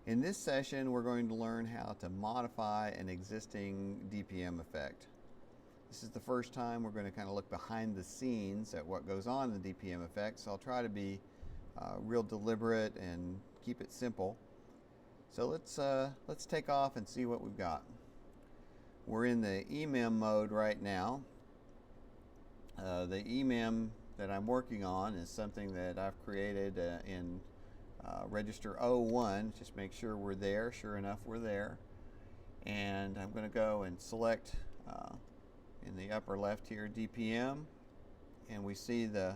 In this session, we're going to learn how to modify an existing DPM effect. This is the first time we're going to kind of look behind the scenes at what goes on in the DPM effect, so I'll try to be real deliberate and keep it simple. So let's take off and see what we've got. We're in the EMEM mode right now. The EMEM that I'm working on is something that I've created in register 01. Just make sure we're there. Sure enough, we're there. And I'm going to go and select in the upper left here DPM, and we see the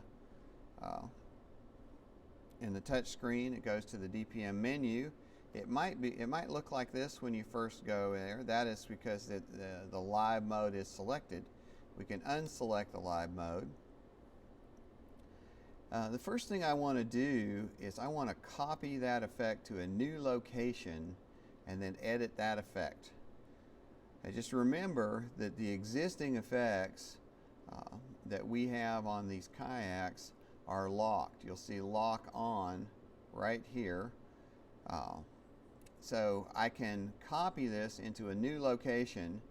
in the touch screen it goes to the DPM menu. It might look like this when you first go there. That is because the live mode is selected. We can unselect the live mode. The first thing I want to do is I want to copy that effect to a new location and then edit that effect. And just remember that the existing effects that we have on these kayaks are locked. You'll see lock on right here. So I can copy this into a new location,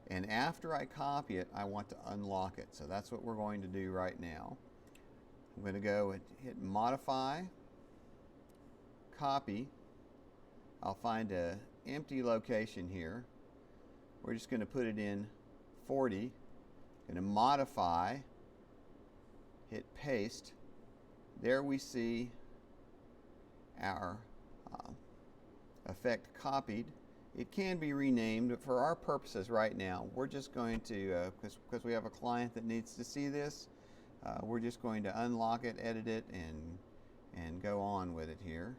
and after I copy it, I want to unlock it. So that's what we're going to do right now. I'm going to go and hit modify, copy. I'll find an empty location here. We're just going to put it in 40. Going to modify, hit paste. There we see our effect copied. It can be renamed, but for our purposes right now, we're just going to, because we have a client that needs to see this, we're just going to unlock it, edit it, and go on with it here.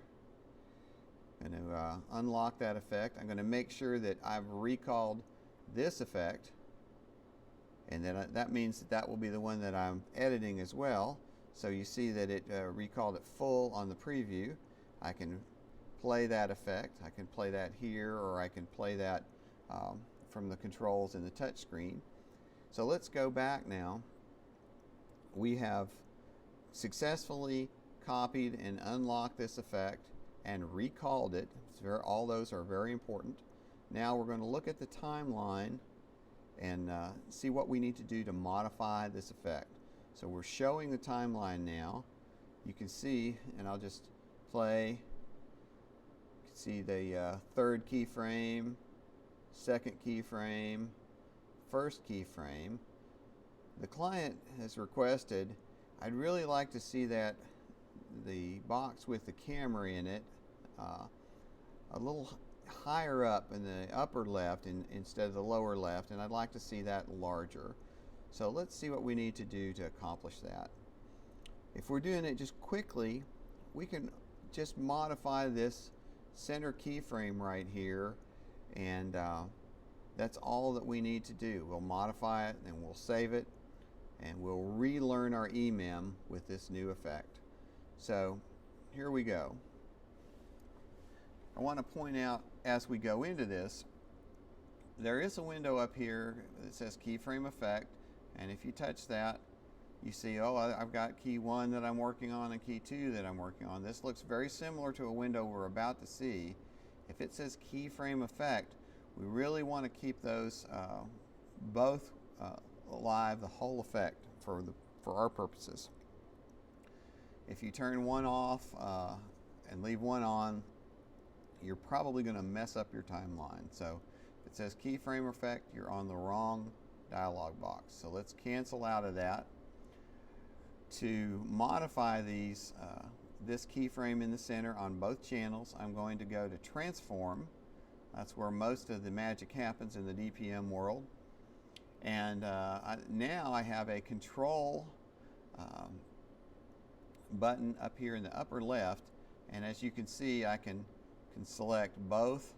I'm going to unlock that effect. I'm going to make sure that I've recalled this effect, and then that means that will be the one that I'm editing as well. So you see that it recalled it full on the preview. I can play that effect. I can play that here, or I can play that from the controls in the touch screen. So let's go back now. We have successfully copied and unlocked this effect and recalled it. All those are very important. Now we're going to look at the timeline and see what we need to do to modify this effect. So we're showing the timeline now. You can see, and I'll just play. You can see the third keyframe, second keyframe, first keyframe. The client has requested, I'd really like to see that the box with the camera in it a little higher up in the upper left instead of the lower left, and I'd like to see that larger. So let's see what we need to do to accomplish that. If we're doing it just quickly, we can just modify this center keyframe right here, and that's all that we need to do. We'll modify it and we'll save it, and we'll relearn our EMEM with this new effect. So here we go. I want to point out as we go into this, there is a window up here that says keyframe effect, and if you touch that, you see, oh, I've got key 1 that I'm working on and key 2 that I'm working on. This looks very similar to a window we're about to see. If it says keyframe effect, we really want to keep those both alive, the whole effect for our purposes. If you turn one off and leave one on, you're probably going to mess up your timeline. So if it says keyframe effect, you're on the wrong dialog box. So let's cancel out of that. To modify this keyframe in the center on both channels, I'm going to go to transform. That's where most of the magic happens in the DPM world. And now I have a control button up here in the upper left, and as you can see, I can select both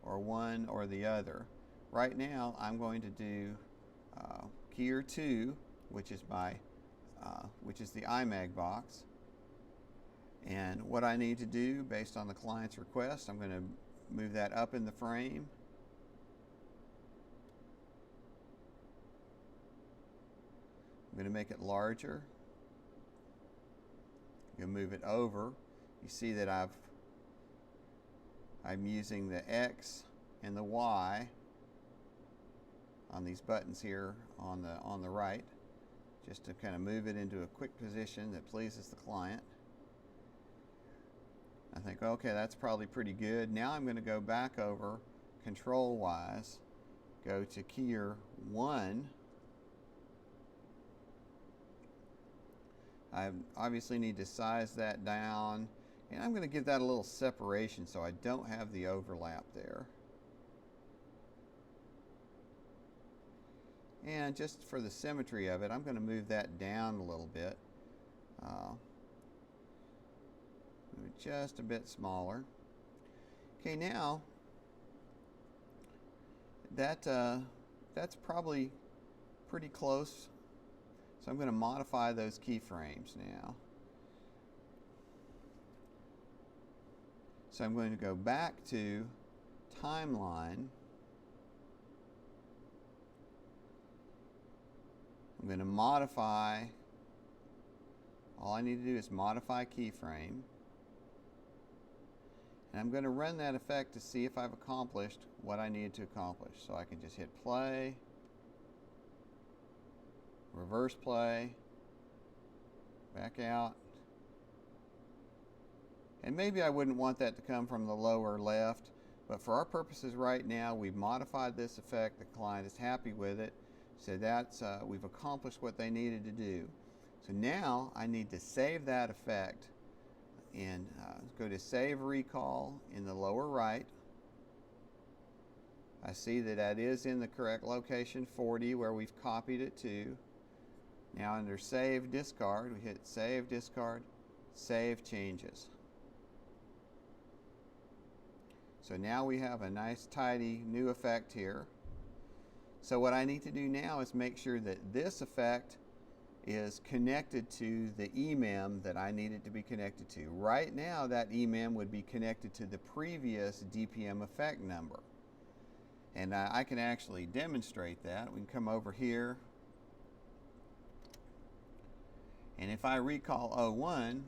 or one or the other. Right now I'm going to do keyer 2, which is the IMAG box. And what I need to do based on the client's request, I'm going to move that up in the frame. I'm going to make it larger. I'm going to move it over. You see that I've I'm using the X and the Y on these buttons here on the right, just to kind of move it into a quick position that pleases the client. I think, okay, that's probably pretty good. Now I'm going to go back over control-wise, go to keyer 1. I obviously need to size that down, and I'm going to give that a little separation so I don't have the overlap there. And just for the symmetry of it, I'm going to move that down a little bit. Move it just a bit smaller. Okay, now that's probably pretty close. So I'm going to modify those keyframes now. So I'm going to go back to timeline. I'm going to modify, all I need to do is modify keyframe. And I'm going to run that effect to see if I've accomplished what I needed to accomplish. So I can just hit play, reverse play, back out. And maybe I wouldn't want that to come from the lower left, but for our purposes right now, we've modified this effect. The client is happy with it. So that's, we've accomplished what they needed to do. So now I need to save that effect and go to Save Recall in the lower right. I see that that is in the correct location, 40, where we've copied it to. Now under Save Discard, we hit Save Discard, Save Changes. So now we have a nice tidy new effect here. So what I need to do now is make sure that this effect is connected to the EMEM that I need it to be connected to. Right now that EMEM would be connected to the previous DPM effect number. And I can actually demonstrate that. We can come over here, and if I recall 01,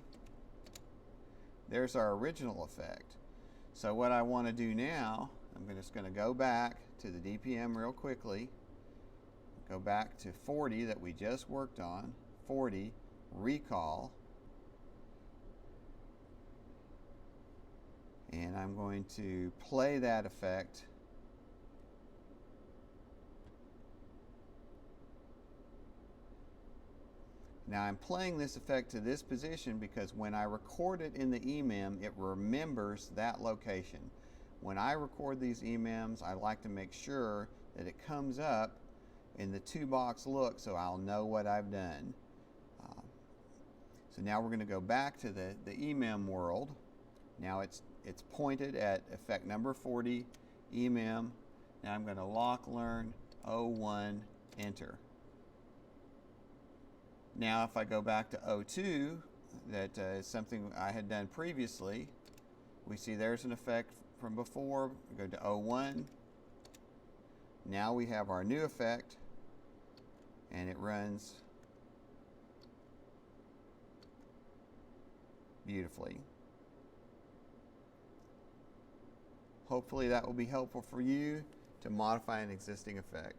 there's our original effect. So what I want to do now, I'm just going to go back to the DPM real quickly, go back to 40 that we just worked on, 40, recall, and I'm going to play that effect. Now I'm playing this effect to this position because when I record it in the EMEM, it remembers that location. When I record these EMEMs, I like to make sure that it comes up in the 2-box look so I'll know what I've done. So now we're going to go back to the EMEM world. Now it's pointed at effect number 40, EMEM. Now I'm going to lock learn 01, enter. Now if I go back to 02, that is something I had done previously, we see there's an effect from before. We go to 01. Now we have our new effect, and it runs beautifully. Hopefully that will be helpful for you to modify an existing effect.